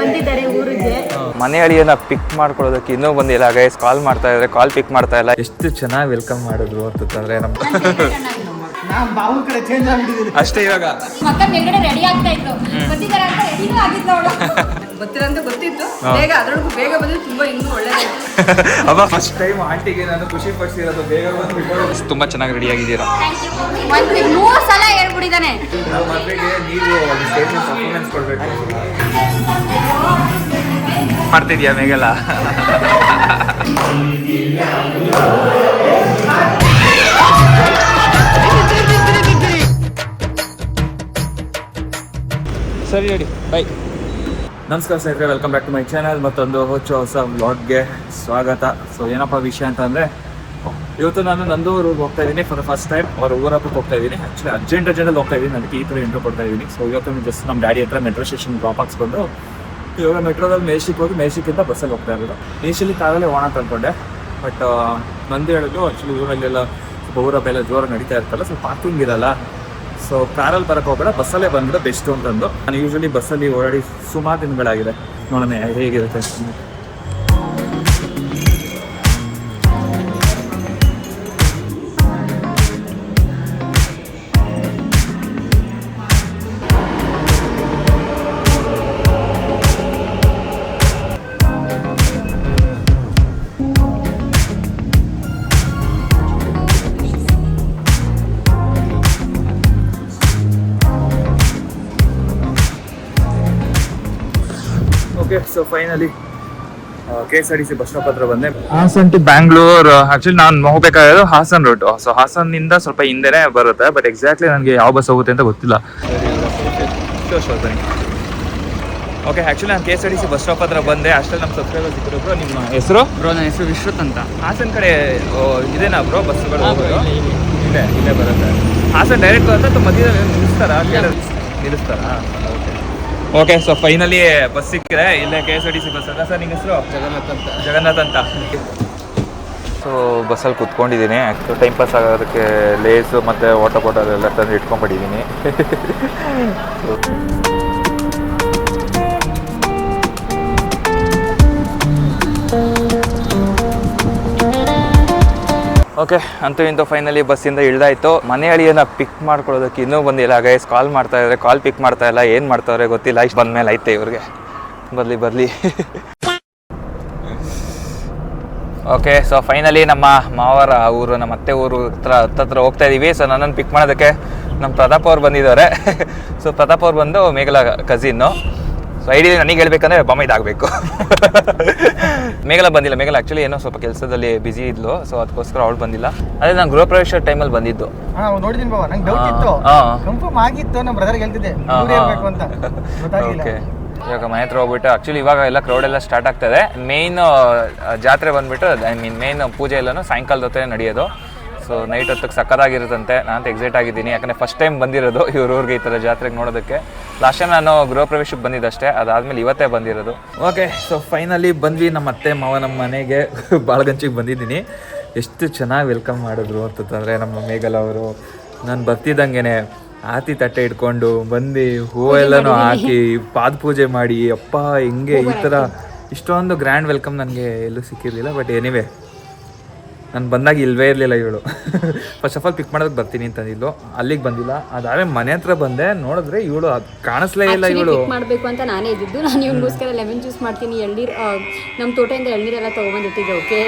ಬಂದಿದ್ದಾರೆ ಊರಿಗೆ. ಮನೆ ಅಳಿಯನ್ನ ಪಿಕ್ ಮಾಡ್ಕೊಳ್ಳೋದಕ್ಕೆ ಇನ್ನೂ ಬಂದಿಲ್ಲ ಗೈಸ್. ಕಾಲ್ ಮಾಡ್ತಾ ಇದ್ದಾರೆ, ಕಾಲ್ ಪಿಕ್ ಮಾಡ್ತಾ ಇಲ್ಲ. ಎಷ್ಟು ಚೆನ್ನಾಗಿ ವೆಲ್ಕಮ್ ಮಾಡಿದ್ರು ಅಂತಂದ್ರೆ ನಮ್ಮ ಅಷ್ಟೇ. ಇವಾಗ ರೆಡಿ ಆಗ್ತಾ ಇತ್ತು, ಬಂದಿದ್ದಾರೆ ಅಂತ ರೆಡಿನೂ ಆಗಿತ್ತು. ಅವಳು ಗೊತ್ತಿರಂತ ಗೊತ್ತಿತ್ತು, ಬೇಗ ಅದರೊಳಗೂ ಬೇಗ ಬಂದ್ರೆ ತುಂಬಾ ಇನ್ನೂ ಒಳ್ಳೆದಾಯ್ತು. ಅಬ್ಬಾ ಫಸ್ಟ್ ಟೈಮ್ ಆಂಟಿಗೆ ನಾನು ಖುಷಿ ಪಡಿಸಿರೋದು ಬೇಗ ಬಂದು. ತುಂಬಾ ಚೆನ್ನಾಗಿ ರೆಡಿ ಆಗಿದ್ದೀರಾ. 3 ಸಲ ಹೇಳ್ಬಿಟ್ಟಿದ್ದಾನೆ. ನಮ್ಮ ಮದುವೆಗೆ ನೀವು ಸ್ಟೇಜ್ ಪರ್ಫಾರ್ಮೆನ್ಸ್ ಕೊಡ್ಬೇಕು. ಮಾಡ್ತಿದ್ಯಾ ಮೇಘಲ? ಸರಿ ರೆಡಿ, ಬೈ. ನಮಸ್ಕಾರ ಸ್ನೇಹಿತರೆ, welcome back to my channel. ಮತ್ತೊಂದು ಹೊಸ ವ್ಲಾಗ್ಗೆ ಸ್ವಾಗತ. ಸೊ ಏನಪ್ಪ ವಿಷಯ ಅಂತಂದರೆ, ಇವತ್ತು ನಾನು ನಂದೂರಿಗೆ ಹೋಗ್ತಾ ಇದ್ದೀನಿ ಫಾರ್ ದ ಫಸ್ಟ್ ಟೈಮ್. ಅವ್ರ ಊರಪ್ಪಕ್ಕೆ ಹೋಗ್ತಾ ಇದ್ದೀನಿ. ಆ್ಯಕ್ಚುಲಿ ಅರ್ಜೆಂಟಲ್ಲಿ ಹೋಗ್ತಾ ಇದ್ದೀನಿ, ಅದಕ್ಕೆ ಈ ಥರ ಇಂಟ್ರೋ ಕೊಡ್ತಾ ಇದ್ದೀನಿ. ಸೊ ಇವತ್ತು ಜಸ್ಟ್ ನಮ್ಮ ಡ್ಯಾಡಿ ಹತ್ರ ಮೆಟ್ರೋ ಸ್ಟೇಷನ್ ಡ್ರಾಪ್ ಹಾಕ್ಸ್ಕೊಂಡು ಇವಾಗ ಮೆಟ್ರೋದಲ್ಲಿ ಮೇಶಿಕ್ ಹೋಗಿ ಮೇಶಿಕ್ಕಿಂದ ಬಸ್ಸಲ್ಲಿ ಹೋಗ್ತಾ ಇರೋದು. ಇನಿಷಿಯಲಿ ಕಾರಲ್ಲೇ ಹೋಗೋಣ ಅಂತ ಅಂದ್ಕೊಂಡೆ, ಬಟ್ ನಂದು ಹೇಳಿದ್ರು ಆ್ಯಕ್ಚುಲಿ ಊರಲ್ಲೆಲ್ಲ ಸ್ವಲ್ಪ ಊರಪ್ಪ ಎಲ್ಲ ಜೋರಾಗಿ ನಡೀತಾ ಇರ್ತಲ್ಲ, ಸ್ವಲ್ಪ ಪಾರ್ಕಿಂಗ್ ಇರಲ್ಲ. ಸೊ ಕಾರಲ್ಲಿ ಬರೋಕ್ಕೆ ಹೋಗಬೇಡ, ಬಸ್ಸಲ್ಲೇ ಬಂದರೆ ಬೆಸ್ಟು ಅಂತಂದು. ನಾನು ಯೂಶ್ವಲಿ ಬಸ್ಸಲ್ಲಿ ಓಡಾಡಿ ಸುಮಾರು ದಿನಗಳಾಗಿದೆ. ನೋಡೋಣ ಹೇಗಿರುತ್ತೆ. Okay, so finally KSRTC bus stop ಹತ್ರ ಬಂದೆ. ಹಾಸನ್ ಟು ಬ್ಯಾಂಗ್ಳೂರ್. ಆಕ್ಚುಲಿ ನಾನು ಹೋಗ್ಬೇಕಾಗಿರೋದು ಹಾಸನ್ ರೂಟ್. ಸೊ ಹಾಸನ್ನಿಂದ ಸ್ವಲ್ಪ ಹಿಂದೆನೇ ಬರುತ್ತೆ, ಬಟ್ ಎಕ್ಸಾಕ್ಟ್ಲಿ ನನಗೆ ಯಾವ ಬಸ್ ಹೋಗುತ್ತೆ ಅಂತ ಗೊತ್ತಿಲ್ಲ. ಓಕೆ, ಆ್ಯಕ್ಚುಲಿ ನಾನು KSRTC ಬಸ್ ಸ್ಟಾಪ್ ಹತ್ರ ಬಂದೆ. ಅಷ್ಟರಲ್ಲಿ ನಮ್ಮ ಸಬ್ಸ್ಕ್ರೈಬರ್ ಸಿಕ್ಕರು. ಬ್ರೋ ನಿಮ್ಮ ಹೆಸರು? ಬ್ರೋ ನನ್ನ ಹೆಸರು ವಿಶ್ವತ್ ಅಂತ. ಹಾಸನ್ ಕಡೆ ಇದೇನಾ ಬ್ರೋ ಬಸ್ಸುಗಳು ಹೋಗೋದು? ಇಲ್ಲೇ ಬರುತ್ತೆ. ಹಾಸನ್ ಡೈರೆಕ್ಟ್ ಬರುತ್ತೆ ಅಥವಾ ಮಧ್ಯದಲ್ಲಿ ನಿಲ್ಲಿಸ್ತಾರಾ? ನಿಲ್ಲಿಸ್ತಾರಾ? ಓಕೆ, ಸೊ ಫೈನಲಿ ಬಸ್ ಸಿಕ್ಕಿದೆ. ಇಲ್ಲೇ KSRTC ಬಸ್ ಅಲ್ಲ ಸರ್? ನಿಮ್ಮ ಹೆಸರು? ಜಗನ್ನಾಥ್ ಅಂತ. ಸೊ ಬಸ್ಸಲ್ಲಿ ಕುತ್ಕೊಂಡಿದ್ದೀನಿ. ಟೈಮ್ ಪಾಸ್ ಆಗೋದಕ್ಕೆ ಲೇಸು ಮತ್ತು ವಾಟರ್ ಬಾಟಲ್ ಎಲ್ಲ ತಂದು ಇಟ್ಕೊಂಡ್ಬಿಟ್ಟಿದ್ದೀನಿ. ಓಕೆ, ಅಂತೂ ಇಂತೂ ಫೈನಲಿ ಬಸ್ಸಿಂದ ಇಳ್ದಾಯ್ತು. ಮನೆ ಅಳಿಯನ್ನ ಪಿಕ್ ಮಾಡ್ಕೊಳ್ಳೋದಕ್ಕೆ ಇನ್ನೂ ಬಂದಿಲ್ಲ ಗೈಸ್. ಕಾಲ್ ಮಾಡ್ತಾ ಇದ್ದಾರೆ, ಕಾಲ್ ಪಿಕ್ ಮಾಡ್ತಾ ಇಲ್ಲ. ಏನು ಮಾಡ್ತಾವ್ರೆ ಗೊತ್ತಿಲ್ಲ. ಇಷ್ಟು ಬಂದಮೇಲೆ ಐತೆ ಇವ್ರಿಗೆ. ಬರಲಿ. ಓಕೆ, ಸೊ ಫೈನಲಿ ನಮ್ಮ ಮಾವರ ಊರು, ನಮ್ಮ ಅತ್ತೆ ಊರು ಹತ್ರ ಹೋಗ್ತಾ ಇದ್ದೀವಿ. ಸೊ ನನ್ನನ್ನು ಪಿಕ್ ಮಾಡೋದಕ್ಕೆ ನಮ್ಮ ಪ್ರತಾಪ್ ಅವ್ರು ಬಂದಿದ್ದಾರೆ. ಸೊ ಪ್ರತಾಪ್ ಅವ್ರು ಬಂದು ಮೇಘಲ ಕಸಿನ್ನು. ಸೊ ಐಡಿ ನನಗೆ ಹೇಳ್ಬೇಕಂದ್ರೆ ಬಮ್ಮ ಇದಾಗಬೇಕು. ಮೇಘಲ ಬಂದಿಲ್ಲ. ಮೇಘಲ ಆ್ಯಕ್ಚುಲಿ ಏನೋ ಸ್ವಲ್ಪ ಕೆಲಸದಲ್ಲಿ ಬ್ಯುಸಿ ಇದ್ಲು. ಸೊ ಅದಕ್ಕೋಸ್ಕರ ಅವಳು ಬಂದಿಲ್ಲ. ಅದೇ ನಾನು ಗೃಹ ಪ್ರವೇಶ ಟೈಮಲ್ಲಿ ಬಂದಿದ್ದು. ನೋಡಿದ್ದೀನಿ ಬಾಬಾ, ನಂಗೆ ಡೌಟ್ ಇತ್ತು, ಕನ್ಫರ್ಮ್ ಆಗಿತ್ತು. ನಮ್ಮ ಬ್ರದರ್ಗೆ ಹೇಳ್ತಿದ್ದೆ ಅಂತ. ಓಕೆ, ಇವಾಗ ಮನೆ ಹತ್ರ ಹೋಗ್ಬಿಟ್ಟು ಆ್ಯಕ್ಚುಲಿ ಇವಾಗ ಎಲ್ಲ ಕ್ರೌಡ್ ಎಲ್ಲ ಸ್ಟಾರ್ಟ್ ಆಗ್ತದೆ. ಮೇಯ್ನ್ ಜಾತ್ರೆ ಬಂದುಬಿಟ್ಟು ಮೇಯ್ನ್ ಪೂಜೆ ಎಲ್ಲನೂ ಸಾಯಂಕಾಲದ ಹೊತ್ತೇ ನಡೆಯೋದು. ಸೊ ನೈಟ್ ಹೊತ್ತಿಗೆ ಸಕ್ಕತ್ತಾಗಿರುತ್ತಂತೆ. ನಾನು ಎಕ್ಸೈಟ್ ಆಗಿದ್ದೀನಿ, ಯಾಕಂದರೆ ಫಸ್ಟ್ ಟೈಮ್ ಬಂದಿರೋದು ಇವ್ರ ಊರಿಗೆ ಈ ಥರ ಜಾತ್ರೆಗೆ ನೋಡೋದಕ್ಕೆ. ಲಾಸ್ಟ್ ಟೈಮ್ ನಾನು ಗೃಹ ಪ್ರವೇಶಕ್ಕೆ ಬಂದಿದ್ದಷ್ಟೇ, ಅದಾದಮೇಲೆ ಇವತ್ತೇ ಬಂದಿರೋದು. ಓಕೆ, ಸೊ ಫೈನಲಿ ಬಂದ್ವಿ ನಮ್ಮ ಅತ್ತೆ ಮಾವ ನಮ್ಮ ಮನೆಗೆ. ಬಾಳಗಂಚಿಗೆ ಬಂದಿದ್ದೀನಿ. ಎಷ್ಟು ಚೆನ್ನಾಗಿ ವೆಲ್ಕಮ್ ಮಾಡಿದ್ರು ಅಂತಂದರೆ ನಮ್ಮ ಮೇಘಲ ಅವರು. ನಾನು ಬರ್ತಿದ್ದಂಗೆ ಆರತಿ ತಟ್ಟೆ ಇಟ್ಕೊಂಡು ಬಂದು ಹೂವೆಲ್ಲನೂ ಹಾಕಿ ಪಾದ ಪೂಜೆ ಮಾಡಿ, ಅಪ್ಪ ಹಿಂಗೆ ಈ ಥರ ಇಷ್ಟೊಂದು ಗ್ರ್ಯಾಂಡ್ ವೆಲ್ಕಮ್ ನನಗೆ ಎಲ್ಲೂ ಸಿಕ್ಕಿರಲಿಲ್ಲ. ಬಟ್ ಎನಿವೆ, ನಾನು ಬಂದಾಗ ಇಲ್ಲವೇ ಇರಲಿಲ್ಲ ಇವಳು. ಫಸ್ಟ್ ಆಫ್ ಆಲ್ ಪಿಕ್ ಮಾಡೋದಕ್ಕೆ ಬರ್ತೀನಿ ಅಂತಂದಿದ್ದು, ಅಲ್ಲಿಗೆ ಬಂದಿಲ್ಲ. ಅದಾದ್ಮೇಲೆ ಮನೆ ಹತ್ರ ಬಂದೆ, ನೋಡಿದ್ರೆ ಇವಳು ಅದು ಕಾಣಿಸ್ಲೇ ಇಲ್ಲ. ಇವಳು ಮಾಡಬೇಕು ಅಂತ ನಾನೇ ಇದ್ದಿದ್ದು. ನಾನು ಇವನಿಗೋಸ್ಕರ ಲೆಮನ್ ಜ್ಯೂಸ್ ಮಾಡ್ತೀನಿ, ಎಳ್ನೀರು ನಮ್ಮ ತೋಟದಿಂದ ಎಳ್ನೀರೆಲ್ಲ ತೊಗೊಂಬಂದಿಟ್ಟಿದ್ದೆ. ಓಕೆ,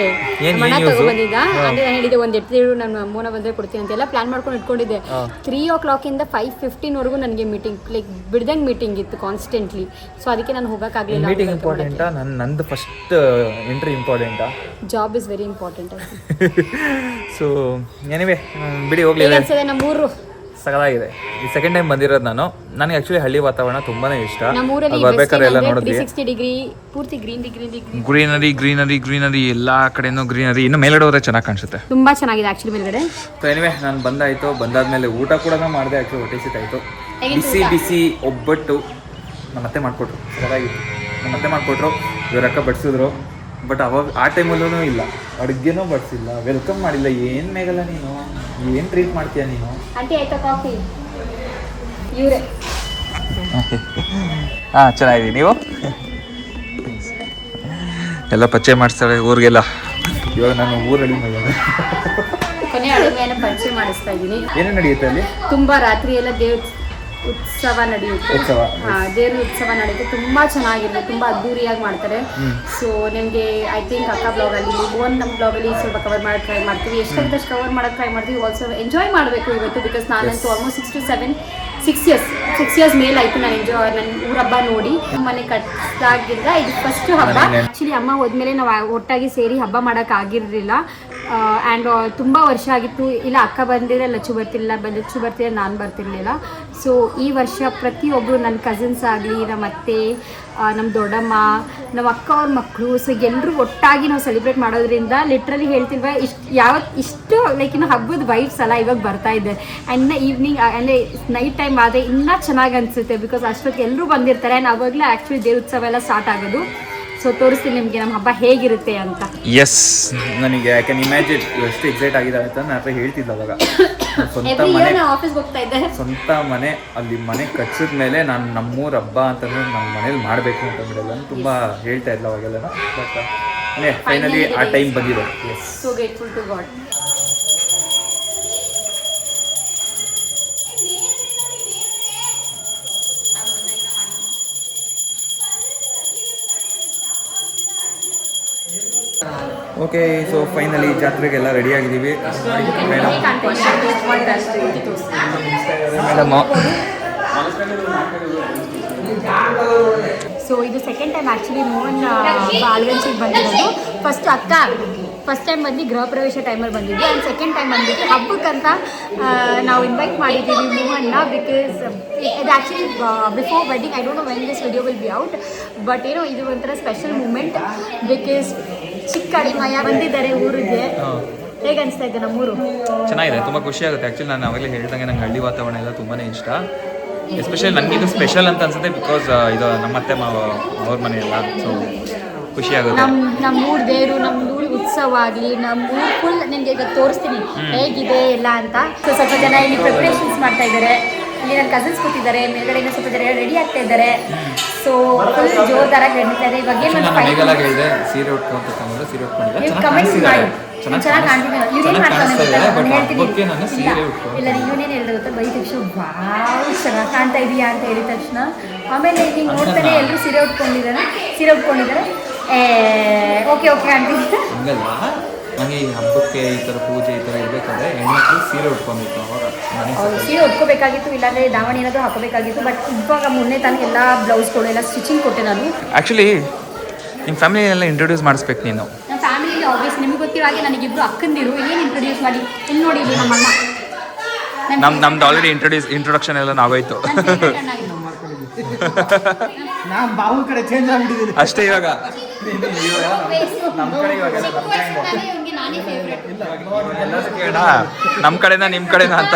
ಮಣ ತೊಗೊಬಂದಿದ್ದ. ಅಂದರೆ ನಾನು ಹೇಳಿದ್ದೆ ಒಂದು ಎಳ್ನೀರು ನನ್ನ ಅಮ್ಮನ ಬಂದರೆ ಕೊಡ್ತೀನಿ ಅಂತೆಲ್ಲ ಪ್ಲಾನ್ ಮಾಡ್ಕೊಂಡು ಇಟ್ಕೊಂಡಿದ್ದೆ. 3 o'clock 5:15 ನನಗೆ ಮೀಟಿಂಗ್, ಲೈಕ್ ಬಿಡ್ದಂಗೆ ಮೀಟಿಂಗ್ ಇತ್ತು ಕಾನ್ಸ್ಟೆಂಟ್ಲಿ. ಸೊ ಅದಕ್ಕೆ ನಾನು ಹೋಗೋಕ್ಕಾಗಲಿಲ್ಲ. ಮೀಟಿಂಗ್ ಇಂಪಾರ್ಟೆಂಟಾ? ನಂದು ಫಸ್ಟ್ ಎಂಟ್ರಿ ಇಂಪಾರ್ಟೆಂಟಾ? Job is very important. So anyway ಬಿಡಿ, ಹೋಗ್ಲಿ. ನಮ್ಮೂರು ಸಗದಾಗಿದೆ. ಈ ಸೆಕೆಂಡ್ ಟೈಮ್ ಬಂದಿರೋದು ನಾನು. ನನಗೆ ಆ್ಯಕ್ಚುಲಿ ಹಳ್ಳಿ ವಾತಾವರಣ ತುಂಬಾ ಇಷ್ಟ. ಬರ್ಬೇಕಾದ್ರೆ ಎಲ್ಲ ನೋಡಿದ್ವಿ, 360 ಡಿಗ್ರಿ ಪೂರ್ತಿ ಗ್ರೀನರಿ ಎಲ್ಲ ಕಡೆನೂ ಗ್ರೀನರಿ. ಇನ್ನು ಮೇಲ್ಗಡೆ ಹೋದ್ರೆ ಚೆನ್ನಾಗಿ ಕಾಣಿಸುತ್ತೆ, ತುಂಬಾ ಚೆನ್ನಾಗಿದೆ ಆ್ಯಕ್ಚುಲಿ ಮೇಲ್ಗಡೆ. ಸೊ ಎನಿವೆ ನಾನು ಬಂದಾಯಿತು. ಬಂದಾದ್ಮೇಲೆ ಊಟ ಕೂಡ ಮಾಡಿದೆ. ಆ್ಯಕ್ಚುಲಿ ಹೊಟ್ಟೆ ಸಿಕ್ಕಾಯಿತು. ಬಿಸಿ ಒಬ್ಬಟ್ಟು ನಮ್ಮ ಅತ್ತೆ ಮಾಡಿಕೊಟ್ರು. ಸರಿಯಾಗಿತ್ತು. ನಮ್ಮ ಅತ್ತೆ ಮಾಡಿಕೊಟ್ರು, ಇವರಕ್ಕ ಬಡಿಸಿದ್ರು. ಬಟ್ ಅವಾಗ ಆ ಟೈಮಲ್ಲೂ ಇಲ್ಲ, ಅಡುಗೆನೂ ಬಡಿಸಿಲ್ಲ, ವೆಲ್ಕಮ್ ಮಾಡಿಲ್ಲ. ಏನು ಮೇಗಲ್ಲ ನೀನು, ಏನು ಟ್ರೀಟ್ ಮಾಡ್ತೀಯ ನೀನು? ಆಂಟಿ ಆಯ್ತಾ ಕಾಫಿ? ಇವರೇ ಹಾಂ ಚೆನ್ನಾಗಿದ್ದೀನಿ. ನೀವು ಎಲ್ಲ ಪರಿಚಯ ಮಾಡಿಸ್ತಾರೆ ಊರಿಗೆಲ್ಲ. ಇವಾಗ ನಾನು ಊರಲ್ಲಿ ಕೊನೆ ಅಡುಗೆಯನ್ನು ಪರಿಚಯ ಮಾಡಿಸ್ತಾ ಇದ್ದೀನಿ. ಏನೇನು ನಡೆಯುತ್ತೆ ಅಲ್ಲಿ? ತುಂಬ ರಾತ್ರಿ ಎಲ್ಲ ದೇವ್ರ ಉತ್ಸವ ನಡೆಯುತ್ತೆ. ದೇವ್ರ ಉತ್ಸವ ನಡೆಯುತ್ತೆ, ತುಂಬ ಚೆನ್ನಾಗಿರುತ್ತೆ, ತುಂಬ ಅದ್ದೂರಿಯಾಗಿ ಮಾಡ್ತಾರೆ. ಸೊ ನಿಮಗೆ ಐ ಥಿಂಕ್ ಅಕ್ಕ ಬ್ಲಾಗಲ್ಲಿ ನಮ್ಮ ಬ್ಲಾಗಲ್ಲಿ ಸ್ವಲ್ಪ ಕವರ್ ಮಾಡೋಕ್ಕೆ ಟ್ರೈ ಮಾಡ್ತೀವಿ. ಎಷ್ಟಾಗುತ್ತೆ ಕವರ್ ಮಾಡೋಕ್ಕೆ ಟ್ರೈ ಮಾಡ್ತೀವಿ. ಆಲ್ಸೋ ಎಂಜಾಯ್ ಮಾಡಬೇಕು ಇವತ್ತು, ಬಿಕಾಸ್ ನಾನಂತೂ ಆಲ್ಮೋಸ್ಟ್ 6 ಇಯರ್ಸ್ ಮೇಲೆ ಆಯಿತು ನಾನು ನನ್ನ ಊರ ಹಬ್ಬ ನೋಡಿ. ಮನೆ ಕಟ್ಟಿದಾಗಿಂದ ಇದು ಫಸ್ಟ್ ಹಬ್ಬ. ಆ್ಯಕ್ಚುಲಿ ಅಮ್ಮ ಹೋದ್ಮೇಲೆ ನಾವು ಒಟ್ಟಾಗಿ ಸೇರಿ ಹಬ್ಬ ಮಾಡೋಕ್ಕಾಗಿರಲಿಲ್ಲ. ಆ್ಯಂಡ್ ತುಂಬ ವರ್ಷ ಆಗಿತ್ತು. ಇಲ್ಲ ಅಕ್ಕ ಬಂದಿದ್ರೆ ಲಚ್ಚು ಬರ್ತಿರಲಿಲ್ಲ, ಲಚ್ಚು ಬರ್ತಿದ್ರೆ ನಾನು ಬರ್ತಿರ್ಲಿಲ್ಲ. ಸೊ ಈ ವರ್ಷ ಪ್ರತಿಯೊಬ್ಬರು ನನ್ನ ಕಸಿನ್ಸ್ ಆಗಲಿ, ನಮ್ಮ ಅತ್ತೆ, ನಮ್ಮ ದೊಡ್ಡಮ್ಮ, ನಮ್ಮ ಅಕ್ಕ ಅವ್ರ ಮಕ್ಕಳು, ಸೊ ಎಲ್ಲರೂ ಒಟ್ಟಾಗಿ ನಾವು ಸೆಲೆಬ್ರೇಟ್ ಮಾಡೋದ್ರಿಂದ ಲಿಟ್ರಲಿ ಹೇಳ್ತಿಲ್ವ ಇಷ್ಟು ಲೈಕ್ ಇನ್ನು ಹಬ್ಬದ ವೈಬ್ಸ್ ಅಲ್ಲ ಇವಾಗ ಬರ್ತಾ ಇದೆ. ಆ್ಯಂಡ್ ಈವ್ನಿಂಗ್ ಅಂದರೆ ನೈಟ್ ಟೈಮ್ ಆದರೆ ಇನ್ನೂ ಚೆನ್ನಾಗಿ ಅನಿಸುತ್ತೆ, ಬಿಕಾಸ್ ಅಷ್ಟೊತ್ತು ಎಲ್ಲರೂ ಬಂದಿರ್ತಾರೆ. ಆ್ಯಂಡ್ ಅವಾಗಲೇ ಆ್ಯಕ್ಚುಲಿ ದೇವ್ರ ಉತ್ಸವ ಎಲ್ಲ ಸ್ಟಾರ್ಟ್ ಆಗೋದು. ಸೊ ತೋರಿಸ್ತೀನಿ ನಿಮಗೆ ನಮ್ಮ ಹಬ್ಬ ಹೇಗಿರುತ್ತೆ ಅಂತ. ಎಸ್, ನನಗೆ ಐ ಕ್ಯಾನ್ ಇಮ್ಯಾಜಿನ್ ಎಷ್ಟು ಎಕ್ಸೈಟ್ ಆಗಿದೆ ಅಂತ ನಾನು ಹತ್ರ ಹೇಳ್ತಿದ್ದೆ ಅವಾಗ. ಆಫೀಸ್ಗೆ ಹೋಗ್ತಾ ಇದ್ದೆ, ಸ್ವಂತ ಮನೆ, ಅಲ್ಲಿ ಮನೆ ಕಟ್ಸಿದ ಮೇಲೆ ನಾನು ನಮ್ಮೂರ ಹಬ್ಬ ಅಂತಂದ್ರೆ ನಮ್ಮ ಮನೇಲಿ ಮಾಡಬೇಕು ಅಂತಂದ್ಬಿಡಲ್ಲ ತುಂಬ ಹೇಳ್ತಾ ಇದ್ಲ ಅವಾಗೆಲ್ಲ. ಬಟ್ ಫೈನಲಿ ಆ ಟೈಮ್ ಬಂದಿದೆ. So grateful to God. Okay, so finally ಜಾತ್ರೆಗೆಲ್ಲ ರೆಡಿ ಆಗಿದ್ದೀವಿ. ಮೇಡಮ್ ಸೊ ಇದು ಸೆಕೆಂಡ್ ಟೈಮ್ ಆ್ಯಕ್ಚುಲಿ ಮೋಹನ್ ಬಾಲ್ಗಂಜಿಗೆ ಬಂದಿರೋದು. ಫಸ್ಟ್ ಟೈಮ್ ಬಂದು ಗೃಹ ಪ್ರವೇಶ ಟೈಮಲ್ಲಿ ಬಂದಿದ್ವಿ. ಆ್ಯಂಡ್ ಸೆಕೆಂಡ್ ಟೈಮ್ ಬಂದ್ಬಿಟ್ಟು ಹಬ್ಬಕ್ಕಂತ ನಾವು ಇನ್ವೈಟ್ ಮಾಡಿದ್ದೀವಿ ಮೋಹನ್ನ. ಬಿಕಾಸ್ ಇದು actually before wedding, I don't know when this video will be out, but ಏನೋ ಇದು ಒಂಥರ ಸ್ಪೆಷಲ್ ಮೂಮೆಂಟ್. ಬಿಕಾಸ್ ಚಿಕ್ಕ ಅಡಿಮಯ್ಯ ಬಂದಿದ್ದಾರೆ ಊರಿಗೆ. ಹೇಗೆ ಅನಿಸ್ತಾ ಇದೆ ನಮ್ಮೂರು? ಚೆನ್ನಾಗಿದೆ, ತುಂಬ ಖುಷಿ ಆಗುತ್ತೆ. ಆ್ಯಕ್ಚುಲಿ ನಾನು ಅವಾಗಲೇ ಹೇಳ್ದಂಗೆ ನಂಗೆ ಹಳ್ಳಿ ವಾತಾವರಣ ಎಲ್ಲ ತುಂಬಾ ಇಷ್ಟ. ಎಸ್ಪೆಷಲಿ ನನಗೆ ಇದು ಸ್ಪೆಷಲ್ ಅಂತ ಅನ್ಸುತ್ತೆ, ಬಿಕಾಸ್ ಇದು ನಮ್ಮತ್ತೆ ಅವ್ರ ಮನೆ ಎಲ್ಲ. ಸೊ ಖುಷಿ ಆಗುತ್ತೆ. ನಮ್ಮ ಊರು ದೇವರು, ನಮ್ಮ ಊರು ಉತ್ಸವ ಆಗಲಿ, ನಮ್ಮ ಊರು ಫುಲ್ ನಿಮಗೆ ಈಗ ತೋರಿಸ್ತೀನಿ ಹೇಗಿದೆ ಎಲ್ಲ ಅಂತ. ಸೊ ಸ್ವಲ್ಪ ಜನ ಇಲ್ಲಿ ಪ್ರಿಪ್ರೇಷನ್ಸ್ ಮಾಡ್ತಾ ಇದ್ದಾರೆ. ಇಲ್ಲಿ ನನ್ನ ಕಸಿನ್ಸ್ ಕೂತಿದ್ದಾರೆ, ಮೇಲ್ಗಡೆಯಿಂದ ಸ್ವಲ್ಪ ಜನ ರೆಡಿ ಆಗ್ತಾ ಇದ್ದಾರೆ. ಸೊ ಫುಲ್ ಜೋರ್ದಾರಾಗಿ ನಡೀತಾ ಇದೆ. ಇವಾಗ ಏನು ಸೀರೆ ಉಟ್ಕೊಂಡು ಸೀರೆ ನೀವು ಕಮೆಂಟ್ಸ್ ಮಾಡಿ, ಚೆನ್ನಾಗಿ ಕಾಣ್ತಿದ್ದೀವಿ. ಇವ್ರೇನು ಮಾಡ್ತಾನೆ ಹೇಳ್ತೀನಿ ಇಲ್ಲ, ಇವನೇನು ಹೇಳಿದ್ರೆ ಗೊತ್ತಾ, ಬೈ ತಕ್ಷಣ ವಾವ್ ಚೆನ್ನಾಗಿ ಕಾಣ್ತಾ ಇದೆಯಾ ಅಂತ ಹೇಳಿದ ತಕ್ಷಣ ಆಮೇಲೆ ಹಿಂಗೆ ನೋಡ್ತಾನೆ ಎಲ್ಲರೂ ಸೀರೆ ಉಟ್ಕೊಂಡಿದ್ದಾರೆ. ಓಕೆ ಅಂತಿದ್ದೆ. ಹಂಗಲ್ಲ, ನನಗೆ ಈ ಹಬ್ಬಕ್ಕೆ ಈ ಥರ ಪೂಜೆ ಈ ಥರ ಇರಬೇಕಾದ್ರೆ ಹೆಣ್ಮಕ್ಳು ಸೀರೆ ಉಟ್ಕೊಂಡಿತ್ತು. ಅವಾಗ ಸೀರೆ ಉಟ್ಕೋಬೇಕಾಗಿತ್ತು, ಇಲ್ಲಾಂದರೆ ದಾವಣಿ ಏನಾದರೂ ಹಾಕೋಬೇಕಾಗಿತ್ತು. ಬಟ್ ಇವಾಗ ಮೊನ್ನೆ ತಾನೇ ಎಲ್ಲ ಬ್ಲೌಸ್ಗಳು ಎಲ್ಲ ಸ್ಟಿಚಿಂಗ್ ಕೊಟ್ಟೆ ನಾನು. ಆ್ಯಕ್ಚುಲಿ ನಿಮ್ಮ ಫ್ಯಾಮಿಲಿಯೆಲ್ಲ ಇಂಟ್ರೊಡ್ಯೂಸ್ ಮಾಡಿಸ್ಬೇಕು ನೀನು. ನಮ್ಮ ಫ್ಯಾಮಿಲಿಯಲ್ಲಿ ಆಬ್ವಿಯಸ್ ನಿಮಗೆ ಗೊತ್ತಿರೋ ಹಾಗೆ ನನಗಿಬ್ರು ಅಕ್ಕಂದಿರು. ಏನು ಇಂಟ್ರೊಡ್ಯೂಸ್ ಮಾಡಿ ಇಲ್ಲಿ ನೋಡಿ, ಇಲ್ಲಿ ನಮ್ಮಣ್ಣ. ನಮ್ದು ಆಲ್ರೆಡಿ ಇಂಟ್ರೊಡಕ್ಷನ್ ಎಲ್ಲ ನಾವಾಯ್ತು ಅಷ್ಟೇ. ಇವಾಗ ನಮ್ಮ ಕಡೆ ನಮ್ಮ ಕಡೆನಾ ನಿಮ್ಮ ಕಡೆನಾ ಅಂತ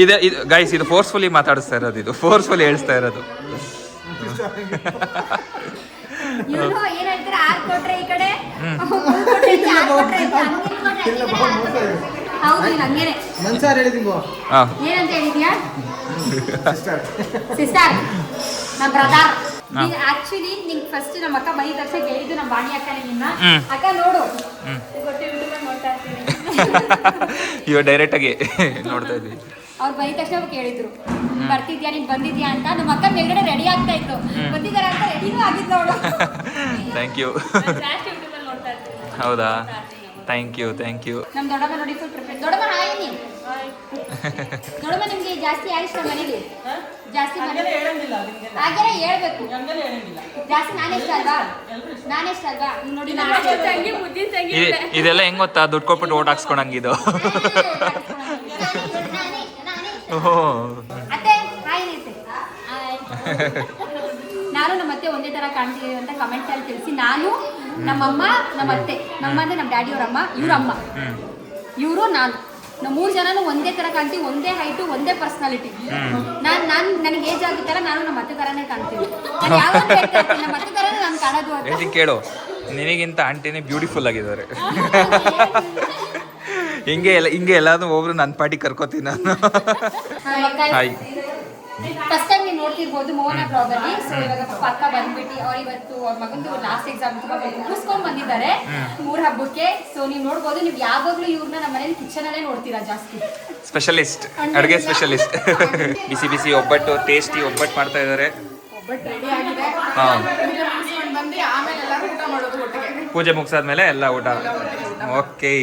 ಇದೆ. ಇದು ಗೈಸ್, ಇದು ಫೋರ್ಸ್ಫುಲಿ ಮಾತಾಡಿಸ್ತಾ ಇರೋದು, ಇದು ಫೋರ್ಸ್ಫುಲಿ ಹೇಳ್ತಾ ಇರೋದು. ಏನಂತ ಹೇಳಿದ್ಯಾ ಸಿಸ್ಟರ್, ನಮ್ಮ ಬ್ರದರ್. ಆಕ್ಚುಲಿ ನಿಂಗೆ ಫಸ್ಟ್ ನಮ್ಮ ಅಕ್ಕ ಬೈ ತಕ್ಷಣ ಹೇಳಿದ್ದು ನಮ್ಮ ಬಾಣಿ ಅಕ್ಕನೇ ನಿನ್ನ. ಅಕ್ಕ ನೋಡು, ನೋಡ್ತಾ ಇರ್ತೀನಿ. ಇವಾಗ ಡೈರೆಕ್ಟ್ ಆಗಿ ನೋಡ್ತಾ ಇದ್ವಿ. ಅವ್ರು ಬಂದಿದ ತಕ್ಷಣ ಕೇಳಿದ್ರು ಬರ್ತಿದ್ಯಾ, ನೀನು ಬಂದಿದ್ಯಾ ಅಂತ. ನಮ್ಮ ಅಕ್ಕ ಮೇಲ್ಗಡೆ ರೆಡಿ ಆಗ್ತಾ ಇತ್ತು, ಬಂದಿದ್ದಾರೆ ಅಂತ ರೆಡಿನೂ ಆಗಿದ್ದು ಅವಳು. Thank you. ಹೌದಾ, ಥ್ಯಾಂಕ್ ಯು. ನಮ್ಮ ದೊಡ್ಡಮ್ಮ ನೋಡಿ ಫುಲ್ ಪ್ರಿಪೇರ್. ದೊಡ್ಡಮ್ಮ ಹಾಯ್ ನೀ. ದೊಡ್ಡಮ್ಮ ನಿಮ್ಗೆ ಜಾಸ್ತಿ ಯಾರು ಇಷ್ಟ ಮನೇಲಿ? ಜಾಸ್ತಿ ಹಾಗೇನೆ ಹೇಳ್ಬೇಕು. ಜಾಸ್ತಿ ನಾನೆಷ್ಟ ಅಲ್ವಾ ನೋಡಿ. ಇದೆಲ್ಲ ಹೆಂಗ್ ಗೊತ್ತಾ, ದುಡ್ಡು ಕೊಟ್ಬಿಟ್ಟು ಓಟ್ ಹಾಕ್ಸ್ಕೊಂಡಂಗಿದು. ಅತ್ತೆ ಹಾಯ್ ಐತೆ. ನಾನು ನಮ್ಮ ಅತ್ತೆ ಒಂದೇ ತರ ಕಾಣ್ತೀವಿ ಅಂತ ಕಮೆಂಟ್ ಅಲ್ಲಿ ತಿಳಿಸಿ. ನಾನು ನಮ್ಮಮ್ಮ, ನಮ್ಮ ಅತ್ತೆ, ನಮ್ಮ ಅಂದ್ರೆ ನಮ್ಮ ಡ್ಯಾಡಿ ಅವರಮ್ಮ, ಇವ್ರಮ್ಮ, ಇವರು ನಾನು, ನಾವು 3 ಜನನು ಒಂದೇ ತರ ಕಾಣ್ತೀವಿ. ಒಂದೇ ಹೈಟು, ಒಂದೇ ಪರ್ಸನಾಲಿಟಿ. ನನಗೆ ಏಜ್ ಆಗುತ್ತಲ್ಲ, ನಾನು ನಮ್ಮ ಅತ್ತೆ ತರನೇ ಕಾಣ್ತೀವಿ. ನಮ್ಮ ಅತ್ತೆ ತರನೇ ನಾನು ಕಾಣೋದು ಅಂತ ಕೇಳು. ನಿನಗಿಂತ ಆಂಟಿನೇ ಬ್ಯೂಟಿಫುಲ್ ಆಗಿದ್ದಾರೆ. ಹಿಂಗೆ ಎಲ್ಲಾದ್ರೂ ಒಬ್ರು ನನ್ನ ಪಾಟಿ ಕರ್ಕೋತೀನಿ ನಾನು. ಹಾಯ್. ಫಸ್ಟ್ ಟೈಮ್ ನೀವು ನೋಡ್ತಿರ್ಬೋದು ಮೋಹನ ಬ್ಲಾಗ್ ಅಲ್ಲಿ. ಸೊ ಇವಾಗ ಪಕ್ಕ ಬಂದ್ಬಿಟ್ಟು ಅವ್ರು ಇವತ್ತು ಅವ್ರ ಮಗಂದು ಲಾಸ್ಟ್ ಎಕ್ಸಾಮ್ ಮುಗಿಸ್ಕೊಂಡ್ ಬಂದಿದ್ದಾರೆ 3 ಹಬ್ಬಕ್ಕೆ. ಸೊ ನೀವು ನೋಡ್ಬೋದು, ನೀವು ಯಾವಾಗ್ಲೂ ಇವ್ರನ್ನ ನಮ್ಮ ಮನೇಲಿ ಕಿಚನ್ ಅಲ್ಲೇ ನೋಡ್ತೀರಾ ಜಾಸ್ತಿ. ಸ್ಪೆಷಲಿಸ್ಟ್, ಅಡುಗೆ ಸ್ಪೆಷಲಿಸ್ಟ್. ಬಿಸಿ ಬಿಸಿ ಒಬ್ಬಟ್ಟು, ಟೇಸ್ಟಿ ಒಬ್ಬಟ್ಟು ಮಾಡ್ತಾ ಇದ್ದಾರೆ. ಒಬ್ಬಟ್ಟು ರೆಡಿ ಆಗಿದೆ. ಪೂಜೆ ಮುಗಿಸಾದ್ಮೇಲೆ ಎಲ್ಲ ಊಟ. ಓಕೆ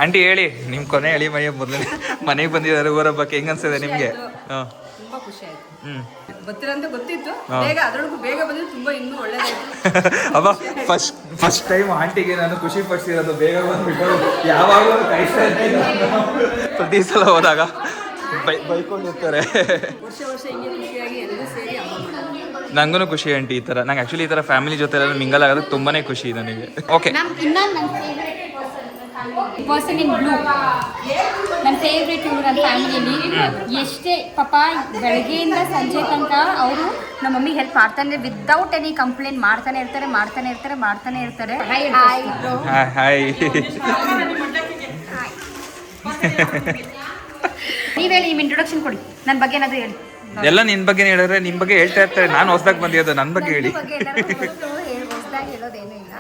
ಆಂಟಿ ಹೇಳಿ, ನಿಮ್ಮ ಕೊನೆ ಹೇಳಿ. ಮೊದಲನೇ ಮನೆಗೆ ಬಂದಿದ್ದಾರೆ ಊರ ಹಬ್ಬಕ್ಕೆ, ಹೆಂಗ್ ಅನ್ಸಿದೆ ನಿಮ್ಗೆ? ತುಂಬಾ ಖುಷಿ ಆಯ್ತು. ಬರ್ತೀರಂತ ಗೊತ್ತಿತ್ತು, ಬೇಗ ಅದರೊಳಗೂ ಬೇಗ ಬಂದ್ರೆ ತುಂಬಾ ಇನ್ನೂ ಒಳ್ಳೇದಾಯ್ತು. ಅಬ್ಬಾ, ಫಸ್ಟ್ ಟೈಮ್ ಆಂಟಿಗೆ ನಾನು ಖುಷಿ ಪಡಿಸಿರೋದು ಬೇಗ ಬಂದ್ಬಿಟ್ಟು. ಯಾವಾಗಲೂ ಕಾಯ್ತಾ ಇದ್ದೀನಿ, ಪ್ರತಿ ಸಲ ಹೋದಾಗ ಬೈಕೊಂಡಿರ್ತಾರೆ. ವರ್ಷ ಹಿಂಗೆ ಖುಷಿಯಾಗಿ ಎಲ್ಲರೂ ಸೇರಿ ಹಬ್ಬ ಮಾಡೋದು. ನಂಗೂ ಖುಷಿ ಆಂಟಿ ಈ ಥರ. ನಂಗೆ ಆ್ಯಕ್ಚುಲಿ ಈ ಥರ ಫ್ಯಾಮಿಲಿ ಜೊತೆ ಎಲ್ಲ ಮಿಂಗಲ್ ಆಗೋದಕ್ಕೆ ತುಂಬಾನೇ ಖುಷಿ ನನಗೆ. ಓಕೆ, ಪರ್ಸನ್ ಇನ್ ಬ್ಲೂ ನನ್ನ ಫೇವ್ರೇಟ್ ಇವರು ನನ್ನ ಫ್ಯಾಮಿಲಿಯಲ್ಲಿ. ಎಷ್ಟೇ ಪಾಪ ಬೆಳಗ್ಗೆಯಿಂದ ಸಂಜೆ ತನಕ ಅವರು ನಮ್ಮ ಮಮ್ಮಿಗೆ ಹೆಲ್ಪ್ ಮಾಡ್ತಾನೆ, ವಿದೌಟ್ ಎನಿ ಕಂಪ್ಲೇಂಟ್ ಮಾಡ್ತಾನೆ ಇರ್ತಾರೆ. ಹಾಯ್. ನೀವ್ ಹೇಳಿ, ನಿಮ್ಮ ಇಂಟ್ರೊಡಕ್ಷನ್ ಕೊಡಿ, ನನ್ನ ಬಗ್ಗೆ ಏನಾದ್ರು ಹೇಳಿ. ಎಲ್ಲ ನಿನ್ ಬಗ್ಗೆ ಹೇಳಿದ್ರೆ ನಿಮ್ಮ ಬಗ್ಗೆ ಹೇಳ್ತಾ ಇರ್ತಾರೆ. ನಾನು ಹೊಸದಾಗಿ ಬಂದಿರೋದು, ನನ್ನ ಬಗ್ಗೆ ಹೇಳಿ. ಹೇಳೋದೇನು ಇಲ್ಲ.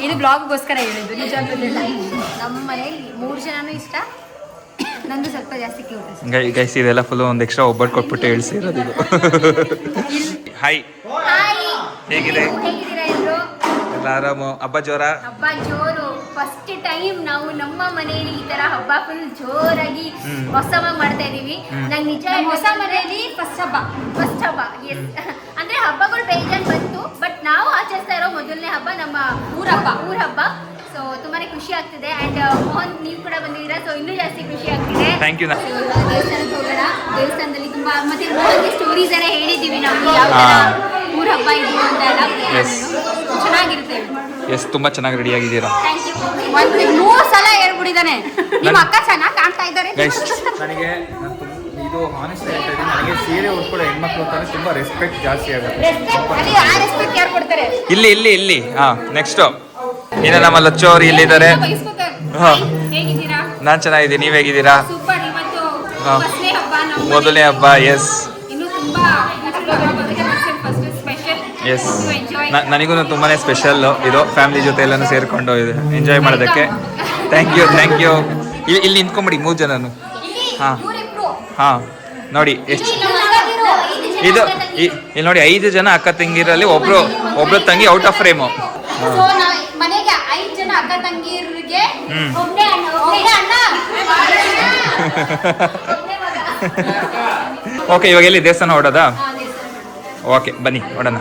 ಇದು ಬ್ಲಾಗ್ಗೋಸ್ಕರ ಹೇಳಿದ್ದು, ನಿಜ ಅಂತಂದಿಲ್ಲ. ನಮ್ಮ ಮನೇಲಿ 3 ಜನನೂ ಇಷ್ಟ, ನಂದು ಸ್ವಲ್ಪ ಜಾಸ್ತಿ ಕ್ಯೂಟ್. ಗೈಸ್ ಇದೆಲ್ಲ ಫುಲ್ ಒಂದು ಎಕ್ಸ್ಟ್ರಾ ಒಬ್ಬಟ್ಟು ಕೊಟ್ಬಿಟ್ಟು ಹೇಳ್ಸಿರೋದು ಇದು. ಹಾಯ್, ಹೇಗಿದೆ? ಹೇಗಿದ್ದೀರಾ ಎಲ್ರು? ಎಲ್ಲ ಆರಾಮು? ಹಬ್ಬ ಜೋರ? ಹಬ್ಬ ಜೋರು. ಫಸ್ಟ್ ಟೈಮ್ ನಾವು ನಮ್ಮ ಮನೆಯಲ್ಲಿ ಈ ತರ ಹಬ್ಬ ಫುಲ್ ಜೋರಾಗಿ ಹೊಸವಾಗಿ ಮಾಡ್ತಾ ಇದೀವಿ. ನಂಗೆ ನಿಜ ಹೊಸ ಮನೆಯಲ್ಲಿ ಫಸ್ಟ್ ಹಬ್ಬ ಎಸ್. ಅಂದ್ರೆ ಹಬ್ಬಗಳು ಬೇಜಾನ್ ಬಂತು, ಬಟ್ ನಾವು ಆಚರಿಸ್ತಾ ಇರೋ ಮೊದಲನೇ ಹಬ್ಬ ನಮ್ಮ ಊರ ಹಬ್ಬ. ಸೊ ತುಂಬಾನೇ ಖುಷಿ ಆಗ್ತಿದೆ. ಅಂಡ್ ಮೋಹನ್, ನೀವು ಕೂಡ ಬಂದಿದ್ದೀರಾ, ಸೊ ಇನ್ನೂ ಜಾಸ್ತಿ ಖುಷಿ ಆಗ್ತಿದೆ. Thank you. ದೇವಸ್ಥಾನಕ್ಕೆ ಹೋಗೋಣ. ದೇವಸ್ಥಾನದಲ್ಲಿ ತುಂಬಾ ಮತ್ತೆ ಮೋಹನ್ಗೆ ಸ್ಟೋರೀಸ್ ಎಲ್ಲ ಹೇಳಿದ್ದೀವಿ ನಾವು, ಯಾವ ಊರ ಹಬ್ಬ ಇದು ಅಂತ ಎಲ್ಲ. ಚೆನ್ನಾಗಿರುತ್ತೆ. ಎಸ್, ತುಂಬಾ ಚೆನ್ನಾಗಿ ರೆಡಿ ಆಗಿದ್ದೀರಾ. Thank you. 3 ಸಲ ಹೇಳ್ಬಿಟ್ಟಿದ್ದಾನೆ. ನಿಮ್ಮ ಅಕ್ಕ ಚೆನ್ನಾಗಿ ಕಾಣ್ತಾ ಇದ್ದಾರೆ. ಗೈಸ್, ನನಗೆ ಇದು ಹಾನೆಸ್ಟ್ ಹೇಳ್ತಾ ಇದ್ದೀನಿ, ನನಗೆ ಸೀರೆ ಉಟ್ಕೊಳ್ಳೋ ಹೆಣ್ಮಕ್ಳು ಅಂತಾನೆ ತುಂಬಾ ರೆಸ್ಪೆಕ್ಟ್ ಜಾಸ್ತಿ ಆಗುತ್ತೆ. ರೆಸ್ಪೆಕ್ಟ್ ಯಾರು ಕೊಡ್ತಾರೆ? ಇಲ್ಲಿ ನೆಕ್ಸ್ಟ್ ಇನ್ನು ನಮ್ಮ ಲಚ್ಚು ಅವ್ರು ಇಲ್ಲಿದ್ದಾರೆ. ಹೇಗಿದ್ದೀರಾ? ನಾನ್ ಚೆನ್ನಾಗಿದ್ದೀನಿ, ನೀವ್ ಹೇಗಿದ್ದೀರಾ? ಸೂಪರ್. ಇವತ್ತು ಫಸ್ಟ್ನೇ ಹಬ್ಬ, ಮೊದಲನೇ ಹಬ್ಬ. ಎಸ್, ಇನ್ನು ತುಂಬಾ ಸ್ಪೆಷಲ್. ಎಸ್, ನನಗೂ ತುಂಬಾನೇ ಸ್ಪೆಷಲ್ ಇದು. ಫ್ಯಾಮಿಲಿ ಜೊತೆ ಎಲ್ಲಾನು ಸೇರ್ಕೊಂಡು ಇದು ಎಂಜಾಯ್ ಮಾಡೋದಕ್ಕೆ. Thank you. ಇಲ್ಲಿ ನಿಂತ್ಕೊಂಬಿಡಿ 3 ಜನನು. ಹಾ ನೋಡಿ ಎಷ್ಟು ಇದು. ಇಲ್ಲಿ ನೋಡಿ 5 ಜನ ಅಕ್ಕ ತಂಗಿರಲ್ಲಿ ಒಬ್ರು ತಂಗಿ ಔಟ್ ಆಫ್ ಫ್ರೇಮು. ಮನೆಗೆ 5 ಜನ ಅಕ್ಕ ತಂಗಿಯರಿಗೆ ಒಬ್ಬನೇ ಅಣ್ಣ. ಓಕೆ, ಇವಾಗ ಎಲ್ಲಿ ದೇವಸ್ಥಾನ ಹೊಡೋದಾ? ಓಕೆ, ಬನ್ನಿ ಹೊಡೋಣ.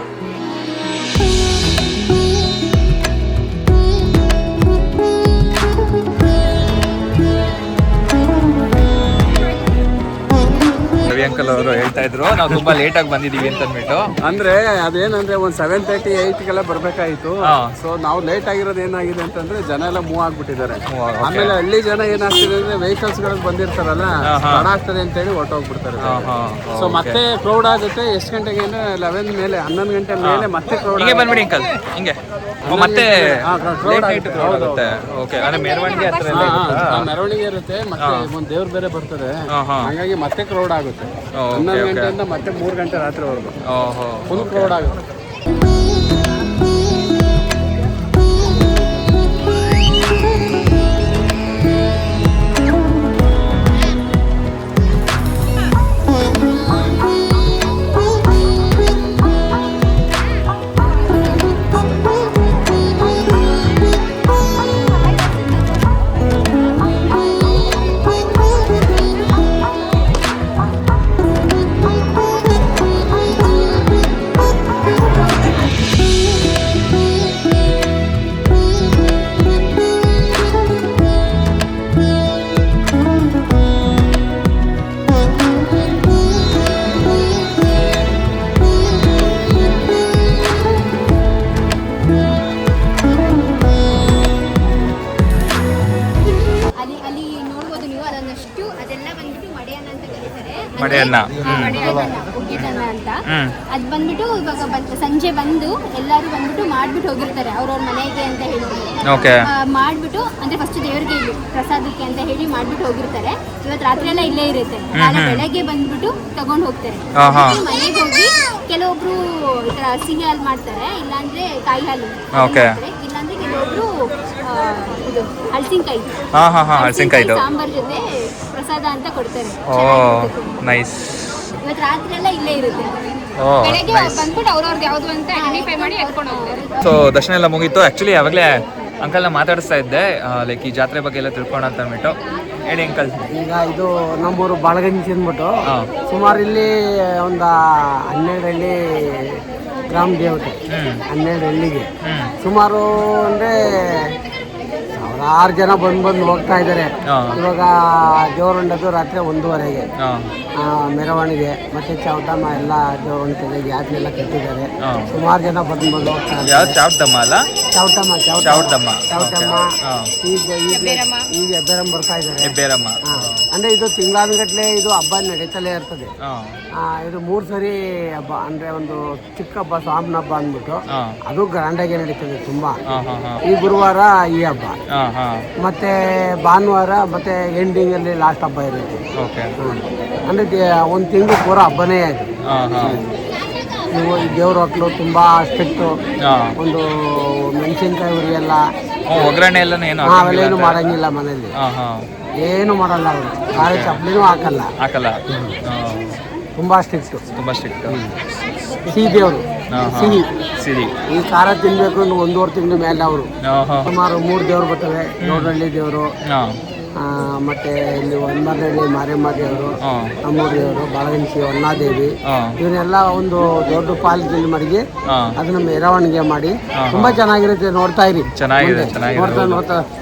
ರವಿ ಅಂಕಲ್ ಅವರು ಹೇಳ್ತಾ ಇದ್ರು ನಾವು ತುಂಬಾ ಲೇಟ್ ಆಗಿ ಬಂದಿದೀವಿ ಅಂತ ಅಂದ್ಬಿಟ್ಟು. ಅಂದ್ರೆ ಅದೇನಂದ್ರೆ ಒಂದು 7:30, 8ಗೆಲ್ಲ ಬರ್ಬೇಕಾಯ್ತು. ಸೊ ನಾವು ಲೇಟ್ ಆಗಿರೋದು ಏನಾಗಿದೆ ಅಂತಂದ್ರೆ ಜನ ಎಲ್ಲ ಮೂವ್ ಆಗ್ಬಿಟ್ಟಿದ್ದಾರೆ. ಆಮೇಲೆ ಹಳ್ಳಿ ಜನ ಏನಾಗ್ತಿದೆ ಅಂದ್ರೆ ವೆಹಿಕಲ್ಸ್ ಗಳು ಬಂದಿರ್ತಾರಲ್ಲ, ತಡ ಆಗ್ತದೆ ಅಂತ ಹೇಳಿ ಹೊರಟೋಗ್ಬಿಡ್ತಾರೆ. ಸೊ ಮತ್ತೆ ಕ್ರೌಡ್ ಆಗುತ್ತೆ. ಎಷ್ಟು ಗಂಟೆಗೆ ಅಂದ್ರೆ 11 ಮೇಲೆ 11 ಗಂಟೆ ಮೇಲೆ ಮತ್ತೆ ಕ್ರೌಡ್. ಹಿಂಗೆ ಬಂದ್ಬಿಡಿ ಅಂಕಲ್, ಹಿಂಗೆ ಮತ್ತೆ ಓಕೆ. ಅಂದ್ರೆ ಮೆರವಣಿಗೆ ಹತ್ರ ಮೆರವಣಿಗೆ ಇರುತ್ತೆ, ಮತ್ತೆ ಒಂದು ದೇವ್ರು ಬೇರೆ ಬರ್ತಾರೆ, ಹಾಗಾಗಿ ಮತ್ತೆ ಕ್ರೌಡ್ ಆಗುತ್ತೆ. 11 ಗಂಟೆಯಿಂದ ಮತ್ತೆ 3 ಗಂಟೆ ರಾತ್ರಿವರೆಗೂ ಫುಲ್ ಕ್ರೌಡ್ ಆಗುತ್ತೆ. ನೆಕ್ಸ್ಟ್ ಅದೆಲ್ಲ ಬಂದ್ಬಿಟ್ಟು ಮಡೆಯನ್ನ ಅಂತ ಕರೀತಾರೆ. ಮಡೆಯನ್ನ. ಉಗ್ಗಿದನ್ನ ಅಂತ. ಅದು ಬಂದ್ಬಿಟ್ಟು ಇವಾಗ ಸಂಜೆ ಬಂದು ಎಲ್ಲರೂ ಬಂದ್ಬಿಟ್ಟು ಮಾಡ್ಬಿಟ್ಟು ಹೋಗಿರ್ತಾರೆ ಅವ್ರವ್ರ ಮನೆಗೆ ಅಂತ ಹೇಳ್ಬಿಟ್ಟು. ಮಾಡ್ಬಿಟ್ಟು ಅಂದ್ರೆ ಫಸ್ಟ್ ದೇವ್ರಿಗೆ ಇಲ್ಲಿ ಪ್ರಸಾದಕ್ಕೆ ಅಂತ ಹೇಳಿ ಮಾಡ್ಬಿಟ್ಟು ಹೋಗಿರ್ತಾರೆ. ಇವತ್ತು ರಾತ್ರಿ ಎಲ್ಲ ಇಲ್ಲೇ ಇರುತ್ತೆ. ನಾಳೆ ಬೆಳಗ್ಗೆ ಬಂದ್ಬಿಟ್ಟು ತಗೊಂಡ್ ಹೋಗ್ತಾರೆ. ಮನೆಗೆ ಹೋಗಿ ಕೆಲವೊಬ್ರು ಈ ತರ ಸಿಹಿ ಹಾಲು ಮಾಡ್ತಾರೆ, ಇಲ್ಲಾಂದ್ರೆ ಕಾಯಿ ಹಾಲು, ಇಲ್ಲಾಂದ್ರೆ ಕೆಲವೊಬ್ರು ಇದು ಹಲಸಿನಕಾಯಿ ಸಾಂಬಾರ್ ಜೊತೆ ಪ್ರಸಾದ ಅಂತ ಕೊಡ್ತಾರೆ. ಇವತ್ತು ರಾತ್ರಿ ಎಲ್ಲ ಇಲ್ಲೇ ಇರುತ್ತೆ. ಬೆಳಗ್ಗೆ ಬಂದ್ಬಿಟ್ಟು ಅವ್ರವ್ರದ್ದು ಯಾವ್ದು ಅಂತ ಐಡೆಂಟಿಫೈ ಮಾಡಿ ಎತ್ಕೊಂಡು ಹೋಗ್ತಾರೆ. ಸೊ ದರ್ಶನ ಎಲ್ಲ ಮುಗೀತು. ಆ್ಯಕ್ಚುಲಿ ಯಾವಾಗಲೇ ಅಂಕಲ್ನ ಮಾತಾಡಿಸ್ತಾ ಇದ್ದೆ, ಲೈಕ್ ಈ ಜಾತ್ರೆ ಬಗ್ಗೆ ಎಲ್ಲ ತಿಳ್ಕೊಂಡು ಅಂತ ಅಂದ್ಬಿಟ್ಟು. ಹೇಳಿ ಅಂಕಲ್. ಈಗ ಇದು ನಮ್ಮೂರು ಬಾಳಗಂಜಿ ಅಂದ್ಬಿಟ್ಟು ಸುಮಾರು ಇಲ್ಲಿ ಒಂದು 12 ಹಳ್ಳಿ ಗ್ರಾಮ ದೇವತೆ. 12 ಹಳ್ಳಿಗೆ ಸುಮಾರು ಅಂದರೆ 6 ಜನ ಬಂದು ಹೋಗ್ತಾ ಇದ್ದಾರೆ. ಇವಾಗ ದೇವರುಂಡದು ರಾತ್ರಿ 1:30ಗೆ ಮೆರವಣಿಗೆ ಮತ್ತೆ ಚೌಟಮ್ಮ ಎಲ್ಲ ದೇವರುಂಡಿಗೆ ಜಾತ್ರೆ ಎಲ್ಲ ಕಟ್ಟಿದ್ದಾರೆ. ಸುಮಾರು ಜನ ಬಂದು ಹೋಗ್ತಾ ಇದ್ದಾರೆ. ಚೌಟಮ್ಮ ಈಗ ಹೆಬ್ಬೆರಮ್ಮ ಬರ್ತಾ ಇದ್ದಾರೆ. ಅಂದ್ರೆ ಇದು ತಿಂಗಳಾನುಗಟ್ಲೆ ಇದು ಹಬ್ಬ ನಡೀತಲೇ ಇರ್ತದೆ. ಇದು 3 ಸರಿ ಹಬ್ಬ, ಅಂದ್ರೆ ಒಂದು ಚಿಕ್ಕ ಹಬ್ಬ ಸ್ವಾಮಿನ ಹಬ್ಬ ಅಂದ್ಬಿಟ್ಟು ಅದು ಗ್ರ್ಯಾಂಡಾಗೆ ನಡೀತದೆ ತುಂಬಾ. ಈ ಗುರುವಾರ ಈ ಹಬ್ಬ, ಮತ್ತೆ ಭಾನುವಾರ ಮತ್ತೆ ಎಂಡಿಂಗ್ ಅಲ್ಲಿ ಲಾಸ್ಟ್ ಹಬ್ಬ ಇರುತ್ತೆ. ಅಂದ್ರೆ 1 ತಿಂಗಳು ಪೂರ ಹಬ್ಬನೇ ಆಯ್ತು. ನೀವು ಈ ದೇವ್ರ ಹೊಕ್ಕಲು ತುಂಬಾ ಸ್ಟ್ರಿಕ್ಟು. ಒಂದು ಮೆಣಸಿನ್ಕಾಯಿ ಉರಿಯೆಲ್ಲ, ಒಗ್ಗರಣೆ ಎಲ್ಲ ಏನು ಮಾಡಂಗಿಲ್ಲ ಮನೇಲಿ, ಏನು ಮಾಡಲ್ಲ ಅವರು. ಖಾರ ಚಪ್ಪಲಿನೂ ಹಾಕಲ್ಲ. ತುಂಬಾ ಸ್ಟ್ರಿಕ್ಟು. ಸಿಹಿ ದೇವರು, ಸಿಹಿ. ಈ ಖಾರ ತಿನ್ಬೇಕು 1.5 ತಿಂಗಳ ಮೇಲೆ ಅವರು ಸುಮಾರು 3 ದೇವ್ರು ಬರ್ತವೆ. ನೋಡಳ್ಳಿ ದೇವರು, ಮತ್ತೆ ಇಲ್ಲಿ ಹೊನ್ಮರಳ್ಳಿ ಮಾರಿಯಮ್ಮ ದೇವರು, ನಮ್ಮೂರು ದೇವರು, ಬಾಳಗಂಜಿ ಹೊನ್ನಾದೇವಿ, ಇವನ್ನೆಲ್ಲ ಒಂದು ದೊಡ್ಡ ಪಾಲಿಗೆಲ್ಲಿ ಮಡಗಿ ಅದನ್ನ ಮೆರವಣಿಗೆ ಮಾಡಿ ತುಂಬಾ ಚೆನ್ನಾಗಿರುತ್ತೆ. ನೋಡ್ತಾ ಇರಿ, ನೋಡ್ತಾ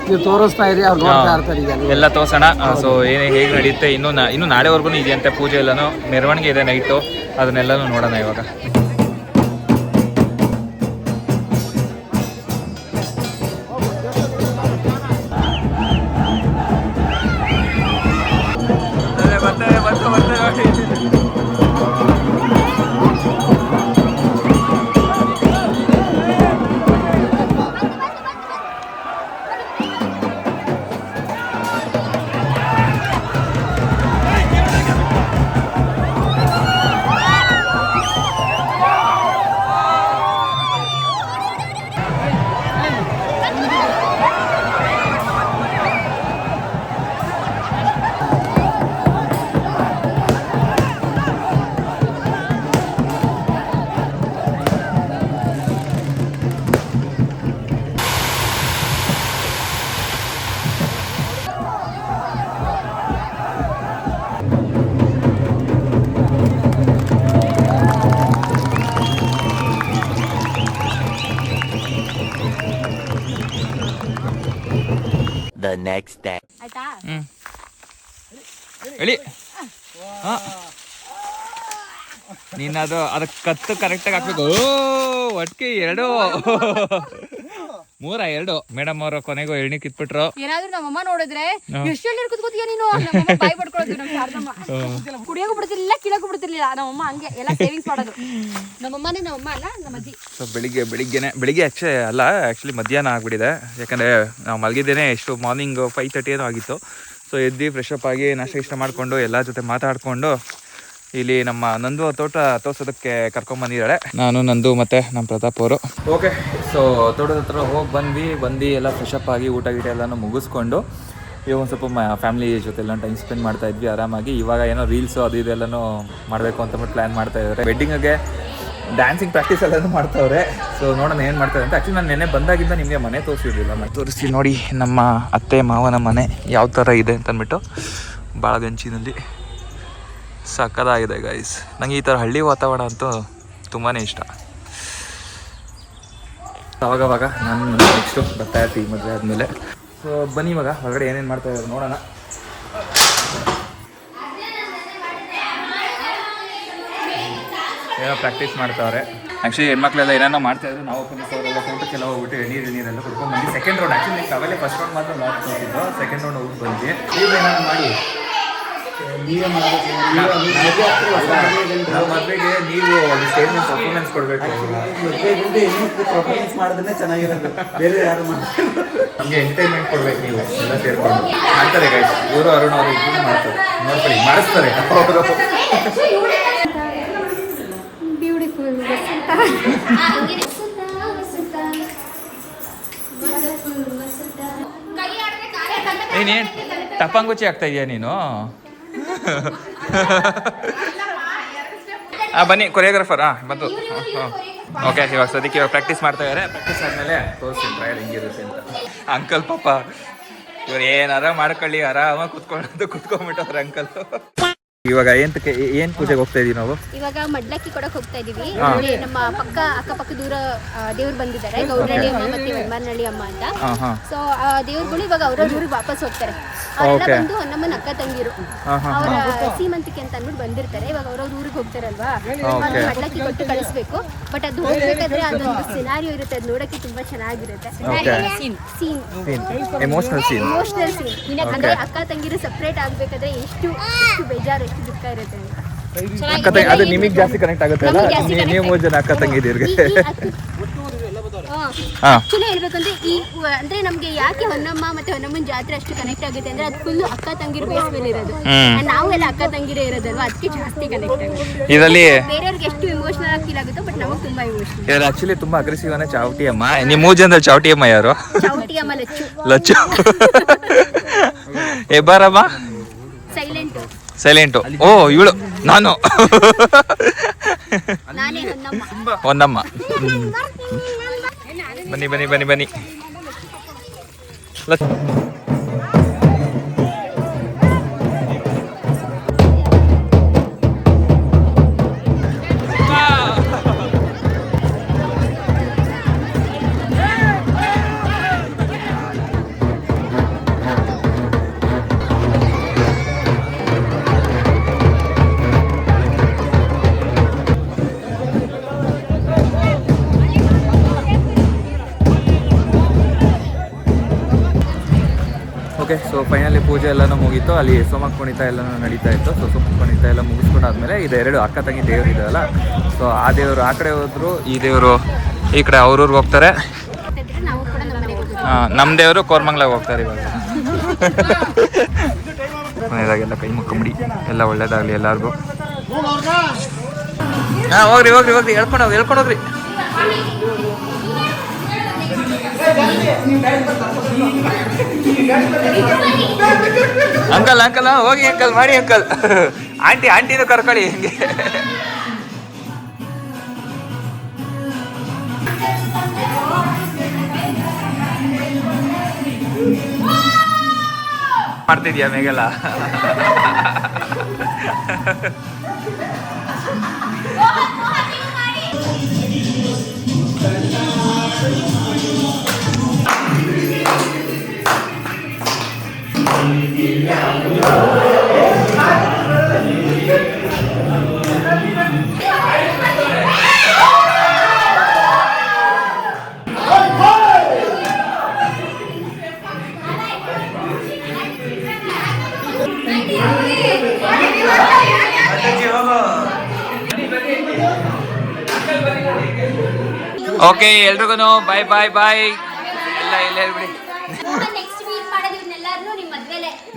ನೀವು ತೋರಿಸ್ತಾ ಇರಿ, ಅವ್ರು ನೋಡ್ತಾ ಇರ್ತಾರೆ. ಈಗ ಎಲ್ಲ ತೋರ್ಸೋಣ. ಸೊ ಹೇಗೆ ನಡೆಯುತ್ತೆ ಇನ್ನು ನಾಳೆವರೆಗೂ ಇದೆಯಂತೆ ಪೂಜೆ ಎಲ್ಲಾನು, ಮೆರವಣಿಗೆ ಇದೆ ನೈಟು, ಅದನ್ನೆಲ್ಲನೂ ನೋಡೋಣ ಇವಾಗ. The next day. ಆಯ್ತಾ? ಹೇಳಿ. ನೀನು ಅದಕ್ಕೆ ಕತ್ತು ಕರೆಕ್ಟಾಗಿ ಹಾಕ್ಬೇಕು. ಒಟ್ಟಿಗೆ 2 ಮೇಡಮ್ ಅವರು ಕೊನೆಗೂ ಎಣ್ಣೆ ಕಿತ್ಬಿಟ್ರು. ಏನಾದ್ರೂ ನಮ್ಮಮ್ಮ ನೋಡಿದ್ರೆ ಎಷ್ಟು ಎಳ್ನೀರು ಕುತ್ಕೋತೀಯ ನೀನು, ಬಾಯಿ ಪಡ್ಕೊಳ್ಳೋದು. ನಮ್ಮ ಶಾರದಮ್ಮ ಕುಡಿಯೋಕು ಬಿಡ್ತಿರ್ಲಿಲ್ಲ, ಕೀಳಕ್ಕೂ ಬಿಡ್ತಿರ್ಲಿಲ್ಲ. ನಮ್ಮಮ್ಮ ಹಂಗೆ ಎಲ್ಲ ಸೇವಿಂಗ್ಸ್ ಮಾಡೋದು. ನಮ್ಮಮ್ಮ ಅಲ್ಲ, ನಮ್ಮ ಅಜ್ಜಿ. ಸೊ ಬೆಳಿಗ್ಗೆ ಆ್ಯಕ್ಚುಲಿ ಮಧ್ಯಾಹ್ನ ಆಗ್ಬಿಟ್ಟಿದೆ. ಯಾಕಂದರೆ ನಾವು ಮಲಗಿದ್ದೇನೆ ಎಷ್ಟು ಮಾರ್ನಿಂಗ್ 5:30 ಏನೋ ಆಗಿತ್ತು. ಸೊ ಎದ್ದು ಫ್ರೆಶ್ ಅಪ್ ಆಗಿ ನಾಷ್ಟ ಮಾಡಿಕೊಂಡು ಎಲ್ಲ ಜೊತೆ ಮಾತಾಡಿಕೊಂಡು ಇಲ್ಲಿ ನಮ್ಮ ನಂದು ತೋಟ ತೋರ್ಸೋದಕ್ಕೆ ಕರ್ಕೊಂಡ್ಬಂದಿದ್ದಾಳೆ. ನಾನು ನಂದು ಮತ್ತು ನಮ್ಮ ಪ್ರತಾಪ್ ಅವರು. ಓಕೆ, ಸೊ ತೋಟದ ಹತ್ರ ಹೋಗಿ ಬಂದು ಎಲ್ಲ ಫ್ರೆಶ್ ಅಪ್ ಆಗಿ ಊಟ ಎಲ್ಲನೂ ಮುಗಿಸ್ಕೊಂಡು ಇವಾಗ ಒಂದು ಸ್ವಲ್ಪ ಫ್ಯಾಮಿಲಿ ಜೊತೆ ಎಲ್ಲ ಟೈಮ್ ಸ್ಪೆಂಡ್ ಮಾಡ್ತಾ ಇದ್ವಿ ಆರಾಮಾಗಿ. ಇವಾಗ ಏನೋ ರೀಲ್ಸು ಅದು ಇದೆಲ್ಲನೂ ಮಾಡಬೇಕು ಅಂತ ಪ್ಲ್ಯಾನ್ ಮಾಡ್ತಾ ಇದ್ದಾರೆ. ವೆಡ್ಡಿಂಗಿಗೆ ಡ್ಯಾನ್ಸಿಂಗ್ ಪ್ರಾಕ್ಟೀಸ್ ಎಲ್ಲನೂ ಮಾಡ್ತಾವ್ರೆ. ಸೊ ನೋಡೋಣ ಏನು ಮಾಡ್ತಾರೆ ಅಂತ. ಆ್ಯಕ್ಚುಲಿ ನಾನು ನೆನ್ನೆ ಬಂದಾಗಿಂದ ನಿಮಗೆ ಮನೆ ತೋರಿಸಿರಲಿಲ್ಲ. ತೋರಿಸಿ ನೋಡಿ ನಮ್ಮ ಅತ್ತೆ ಮಾವನ ಮನೆ ಯಾವ ಥರ ಇದೆ ಅಂತಂದ್ಬಿಟ್ಟು. ಬಾಳಗಂಚಿನಲ್ಲಿ ಸಕ್ಕದಾಗಿದೆ ಗೈಸ್. ನನಗೆ ಈ ಥರ ಹಳ್ಳಿ ವಾತಾವರಣ ಅಂತೂ ತುಂಬಾ ಇಷ್ಟ. ಅವಾಗವಾಗ ನಾನು ನೆಕ್ಸ್ಟು ಬರ್ತಾ ಇರ್ತೀವಿ ಮದುವೆ ಆದಮೇಲೆ. ಸೊ ಬನ್ನಿ ಇವಾಗ ಹೊರಗಡೆ ಏನೇನು ಮಾಡ್ತಾ ಇದ್ದಾರೆ ನೋಡೋಣ. ಏನೋ ಪ್ರಾಕ್ಟೀಸ್ ಮಾಡ್ತಾವ್ರೆ. ಆ್ಯಕ್ಚುಲಿ ಹೆಣ್ಮಕ್ಳೆಲ್ಲ ಏನೇನೋ ಮಾಡ್ತಾಯಿದ್ರು. ನಾವು ಅವರೆಲ್ಲ ತೋಟಕ್ಕೆಲ್ಲ ಹೋಗ್ಬಿಟ್ಟು ಎಣ್ಣೀರೆಲ್ಲ ಕುಡ್ಕೊಂಡು ಬಂದು ಸೆಕೆಂಡ್ ರೌಂಡ್. ಆ್ಯಕ್ಚುಲಿ ಅವೆಲ್ಲೇ ಫಸ್ಟ್ ರೌಂಡ್ ಮಾತ್ರ ಲಾಸ್ಟ್ ಹೋಗಿದ್ದು. ಸೆಕೆಂಡ್ ರೌಂಡ್ ಹೋಗಿ ಬಂದ್ವಿ. ಈಗ ಏನಾದ್ರು ಮಾಡಿ ನಮ್ಮ ಮದುವೆಗೆ ನೀವು ಒಂದು ಸ್ಟೇಜ್ ಪರ್ಫಾರ್ಮೆನ್ಸ್ ಕೊಡಬೇಕು. ಪರ್ಫಾರ್ಮೆನ್ಸ್ ಮಾಡಿದ್ರೆ ಚೆನ್ನಾಗಿರೋದು, ಬೇರೆ ಯಾರು ಮಾಡ್ತಾರೆ. ನಮಗೆ ಎಂಟರ್ಟೈನ್ಮೆಂಟ್ ಕೊಡ್ಬೇಕು, ನೀವು ಎಲ್ಲ ಸೇರ್ಕೊಂಡು ಮಾಡ್ತಾರೆ ಗೈಸ್. ಇವರು ಅರುಣ್ ಅವರು ಇಬ್ಬರು ಮಾಡ್ತಾರೆ, ನೋಡ್ಕೊಳ್ಳಿ ಮಾಡಿಸ್ತಾರೆ ಅವರು. ಬ್ಯೂಟಿಫುಲ್ ನೀನೇನು ಟಪಾಂಗುಚಿ ಆಗ್ತಾ ಇದೆಯಾ ನೀನು? ಬನ್ನಿ ಕೊರಿಯೋಗ್ರಾಫರ್. ಬಂತು. ಓಕೆ, ಇವಾಗ ಸದ್ಯಕ್ಕೆ ಇವಾಗ ಪ್ರಾಕ್ಟೀಸ್ ಮಾಡ್ತಾ ಇದ್ದಾರೆ. ಪ್ರಾಕ್ಟೀಸ್ ಆದಮೇಲೆ ತೋರಿಸ್ತೀನಿ ಟ್ರಯಲ್ ಹೆಂಗಿರುತ್ತೆ ಅಂತ. ಅಂಕಲ್ ಪಾಪ ಇವ್ರು ಏನಾರ ಮಾಡ್ಕೊಳ್ಳಿ, ಆರಾಮಾಗಿ ಕುತ್ಕೊಂಡ್ಬಿಟ್ಟವ್ರೆ ಅಂಕಲ್. ಇವಾಗ ಏನ್ ಪೂಜೆಗೆ ಹೋಗ್ತಾ ಇದೀವಿ ನಾವು? ಇವಾಗ ಮಡ್ಲಕ್ಕಿ ಕೊಡಕ್ ಹೋಗ್ತಾ ಇದೀವಿ. ಅಂದ್ರೆ ನಮ್ಮ ಅಕ್ಕಪಕ್ಕ ದೂರ ದೇವ್ರು ಬಂದಿದ್ದಾರೆ, ಗೌರಳ್ಳಿ ಅಮ್ಮ ಮತ್ತೆ ವೆಂಬರ್ನಳ್ಳಿ ಅಮ್ಮ ಅಂತ. ಸೊ ದೇವ್ರುಗಳು ಇವಾಗ ಅವ್ರವ್ರ ಊರಿಗೆ ವಾಪಸ್ ಹೋಗ್ತಾರೆ. ಅವರೆಲ್ಲ ಬಂದು ಹೊನ್ನಮ್ಮನ ಅಕ್ಕ ತಂಗಿರು ಅವರ ಸೀಮಂತಿಕೆ ಅಂತ ಅಂದ್ಬಿಟ್ಟು ಬಂದಿರ್ತಾರೆ. ಇವಾಗ ಅವ್ರವ್ರ ಊರಿಗೆ ಹೋಗ್ತಾರಲ್ವಾ, ಮಡ್ಲಕ್ಕಿ ಕೊಟ್ಟು ಕಳಿಸ್ಬೇಕು. ಬಟ್ ಅದು ಹೋಗ್ಬೇಕಾದ್ರೆ ಅದೊಂದು ಸಿನಾರಿಯೋ ಇರುತ್ತೆ, ಅದು ನೋಡಕ್ಕೆ ತುಂಬಾ ಚೆನ್ನಾಗಿರುತ್ತೆ. Scene emotional scene. ಅಂದ್ರೆ ಅಕ್ಕ ತಂಗಿರು ಸಪ್ರೇಟ್ ಆಗ್ಬೇಕಾದ್ರೆ ಎಷ್ಟು ಬೇಜಾರು, ಎಷ್ಟು ದುಃಖ ಇರುತ್ತೆ ಅಂತ. ಅದು ನಿಮಗೆ ಜಾಸ್ತಿ ಕನೆಕ್ಟ್ ಆಗುತ್ತೆ ಅಲ್ಲ, ನೀವು 3 ಜನ ಅಕ್ಕ ತಂಗಿದ್ದೀರಿಗೆ. ಆಕ್ಚುಲಿ ಹೇಳ್ಬೇಕಂದ್ರೆ ಅಂದ್ರೆ ನಮ್ಗೆ ಯಾಕೆ ಹೊನ್ನಮ್ಮ ಮತ್ತೆ ಹೊನ್ನಮ್ಮನ ಜಾತ್ರೆ ಅಷ್ಟು ಕನೆಕ್ಟ್ ಆಗುತ್ತೆ ಅಂದ್ರೆ ಅದು ಫುಲ್ ಅಕ್ಕ ತಂಗಿರ ಬೇಸ್ ಮೇಲೆ ಇರೋದು. ನಾವೆಲ್ಲ ಅಕ್ಕ ತಂಗಿರೇ ಇರೋದಲ್ವಾ, ಅದಕ್ಕೆ ಜಾಸ್ತಿ ಕನೆಕ್ಟ್ ಆಗುತ್ತೆ. ಇದರಲ್ಲಿ ಬೇರೆಯವ್ರಿಗೆ ಎಷ್ಟು ಇಮೋಷನಲ್ ಆಗಿ ಫೀಲ್ ಆಗುತ್ತೋ, ಬಟ್ ನಮಗೆ ತುಂಬಾ ಇಮೋಷನಲ್. ಇದ್ರಲ್ಲಿ ಆಕ್ಚುಲಿ ತುಂಬಾ ಅಗ್ರೆಸಿವ್ ಅನ್ನ ಚಾವಟಿ ಅಮ್ಮ. ನೀವು 3 ಜನದಲ್ಲಿ ಚಾವಟಿ ಅಮ್ಮ ಯಾರು? ಚೌಟಿ ಅಮ್ಮ ಲಚ್ಚು. ಬಾರಮ್ಮ. ಸೈಲೆಂಟು. ಓ ಇವಳು ನಾನು ಹೊನ್ನಮ್ಮ. ಬನ್ನಿ. ಓಕೆ, ಸೊ ಫೈನಲಿ ಪೂಜೆ ಎಲ್ಲನೂ ಮುಗೀತು. ಅಲ್ಲಿ ಸೋಮಕ್ ಕುಣಿತ ಎಲ್ಲನೂ ನಡೀತಾ ಇತ್ತು. ಸೊ ಸೋಮಕ್ ಕುಣಿತ ಎಲ್ಲ ಮುಗಿಸ್ಕೊಂಡಾದ್ಮೇಲೆ ಇದೆರಡು ಅಕ್ಕ ತಂಗಿ ದೇವರು ಇದೆಯಲ್ಲ, ಸೊ ಆ ದೇವರು ಆ ಕಡೆ ಹೋದ್ರು, ಈ ದೇವರು ಈ ಕಡೆ ಅವ್ರವ್ರಿಗೆ ಹೋಗ್ತಾರೆ. ನಮ್ಮ ದೇವರು ಕೋರ್ಮಂಗ್ಲಾಗ ಹೋಗ್ತಾರೆ. ಇವಾಗ ಮನೆಯದಾಗೆಲ್ಲ ಕೈ ಮುಕ್ಕೊಂಬಿಡಿ, ಎಲ್ಲ ಒಳ್ಳೇದಾಗಲಿ ಎಲ್ಲರಿಗೂ. ಹೋಗ್ರಿ ಹೇಳ್ಕೊಂಡೋಗ್ರಿ. ಅಂಕಲ್ ಹೋಗಿ ಅಂಕಲ್ ಮಾಡಿ ಅಂಕಲ್. ಆಂಟಿನೂ ಕರ್ಕೊಳ್ಳಿ ಹೆಂಗೆ. ಮಾಡ್ತಿದ್ಯಾ ಮೇಘಲ? ಓಕೆ, ಎಲ್ರಿಗೂ ಬಾಯ್. ಎಲ್ಲ ಹೇಳ್ಬಿಡಿ.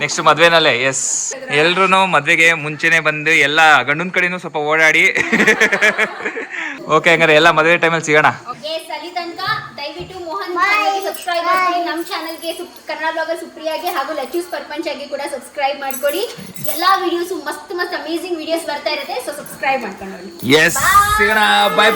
ನೆಕ್ಸ್ಟ್ ಮದ್ವೆನಲ್ಲೇ. ಎಸ್, ಎಲ್ರು ಮದ್ವೆಗೆ ಮುಂಚೆನೆ ಬಂದು ಎಲ್ಲ ಗಂಡನ ಕಡೆನೂ ಸ್ವಲ್ಪ ಓಡಾಡಿ. ಓಕೆ, ಹಂಗಾರೆ ಎಲ್ಲ ಮದುವೆ ಟೈಮಲ್ಲಿ ಸಿಗೋಣ. ದಯವಿಟ್ಟು ಮೋಹನ್ ಚಾನಲ್ಗೆ ಸಬ್ಸ್ಕ್ರೈಬ್ ಮಾಡ್ಕೊಳ್ಳಿ. ನಮ್ಮ ಚಾನಲ್ಗೆ ಕನ್ನಡ ಬ್ಲಾಗರ್ ಸುಪ್ರಿಯಾಗೆ ಹಾಗೂ ಲಚ್ಚೂಸ್ ಪರ್ಪಂಚಾಗಿ ಕೂಡ ಸಬ್ಸ್ಕ್ರೈಬ್ ಮಾಡ್ಕೊಳ್ಳಿ. ಎಲ್ಲಾ ವಿಡಿಯೋಸ್ ಮಸ್ತ್ ಅಮೇಜಿಂಗ್ ವಿಡಿಯೋಸ್ ಬರ್ತಾ ಇರುತ್ತೆ. ಸೊ ಸಬ್ಸ್ಕ್ರೈಬ್ ಮಾಡ್ಕೊಂಡು. ಎಸ್, ಸಿಗೋಣ. ಬಾಯ್.